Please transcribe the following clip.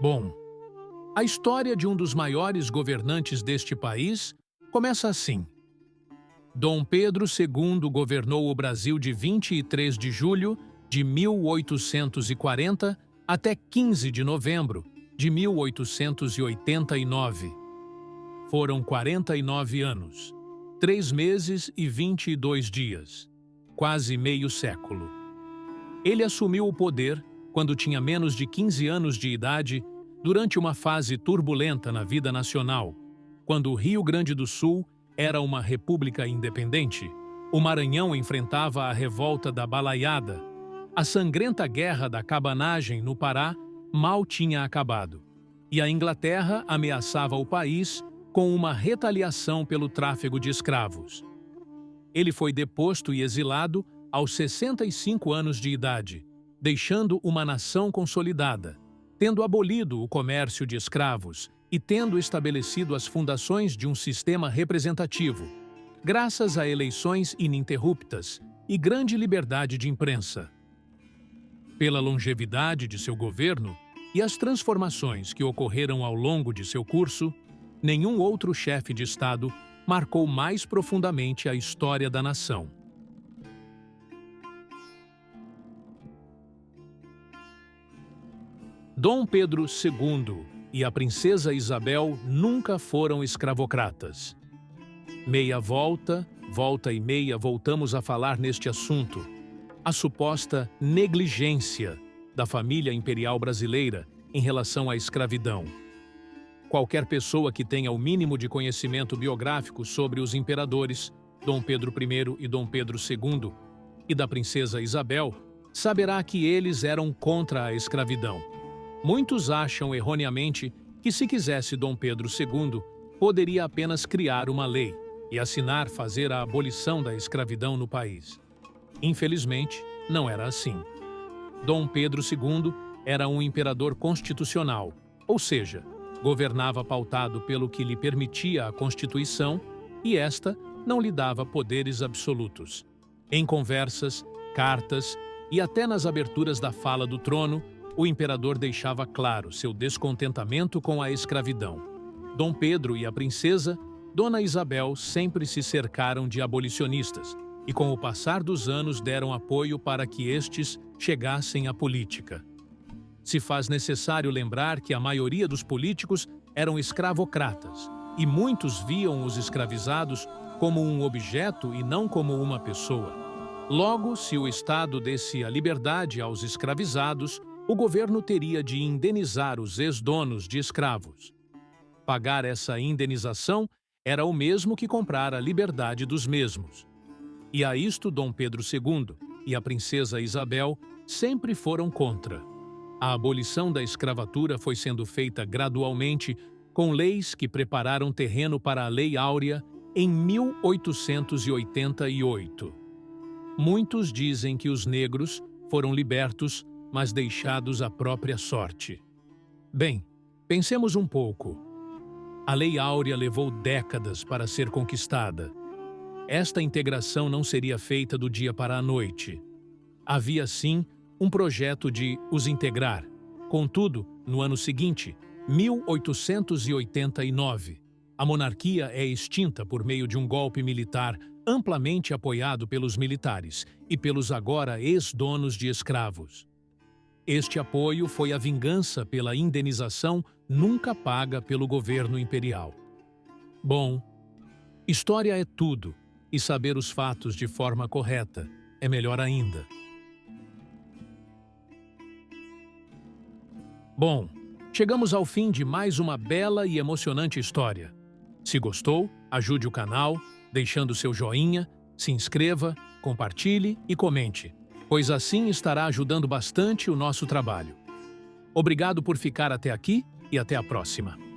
Bom, a história de um dos maiores governantes deste país começa assim. Dom Pedro II governou o Brasil de 23 de julho de 1840 até 15 de novembro de 1889. Foram 49 anos, 3 meses e 22 dias, quase meio século. Ele assumiu o poder quando tinha menos de 15 anos de idade, durante uma fase turbulenta na vida nacional, quando o Rio Grande do Sul era uma república independente, o Maranhão enfrentava a revolta da Balaiada, a sangrenta guerra da cabanagem no Pará mal tinha acabado, e a Inglaterra ameaçava o país com uma retaliação pelo tráfico de escravos. Ele foi deposto e exilado aos 65 anos de idade, deixando uma nação consolidada, tendo abolido o comércio de escravos e tendo estabelecido as fundações de um sistema representativo, graças a eleições ininterruptas e grande liberdade de imprensa. Pela longevidade de seu governo e as transformações que ocorreram ao longo de seu curso, nenhum outro chefe de Estado marcou mais profundamente a história da nação. Dom Pedro II e a princesa Isabel nunca foram escravocratas. Meia volta, volta e meia voltamos a falar neste assunto. A suposta negligência da família imperial brasileira em relação à escravidão. Qualquer pessoa que tenha o mínimo de conhecimento biográfico sobre os imperadores, Dom Pedro I e Dom Pedro II, e da princesa Isabel, saberá que eles eram contra a escravidão. Muitos acham erroneamente que, se quisesse Dom Pedro II, poderia apenas criar uma lei e assinar fazer a abolição da escravidão no país. Infelizmente, não era assim. Dom Pedro II era um imperador constitucional, ou seja, governava pautado pelo que lhe permitia a Constituição e esta não lhe dava poderes absolutos. Em conversas, cartas e até nas aberturas da fala do trono, o imperador deixava claro seu descontentamento com a escravidão. Dom Pedro e a princesa, Dona Isabel, sempre se cercaram de abolicionistas e, com o passar dos anos, deram apoio para que estes chegassem à política. Se faz necessário lembrar que a maioria dos políticos eram escravocratas e muitos viam os escravizados como um objeto e não como uma pessoa. Logo, se o Estado desse a liberdade aos escravizados, o governo teria de indenizar os ex-donos de escravos. Pagar essa indenização era o mesmo que comprar a liberdade dos mesmos. E a isto Dom Pedro II e a princesa Isabel sempre foram contra. A abolição da escravatura foi sendo feita gradualmente com leis que prepararam terreno para a Lei Áurea em 1888. Muitos dizem que os negros foram libertos, mas deixados à própria sorte. Bem, pensemos um pouco. A Lei Áurea levou décadas para ser conquistada. Esta integração não seria feita do dia para a noite. Havia, sim, um projeto de os integrar. Contudo, no ano seguinte, 1889, a monarquia é extinta por meio de um golpe militar amplamente apoiado pelos militares e pelos agora ex-donos de escravos. Este apoio foi a vingança pela indenização nunca paga pelo governo imperial. Bom, história é tudo, e saber os fatos de forma correta é melhor ainda. Bom, chegamos ao fim de mais uma bela e emocionante história. Se gostou, ajude o canal, deixando seu joinha, se inscreva, compartilhe e comente, pois assim estará ajudando bastante o nosso trabalho. Obrigado por ficar até aqui e até a próxima.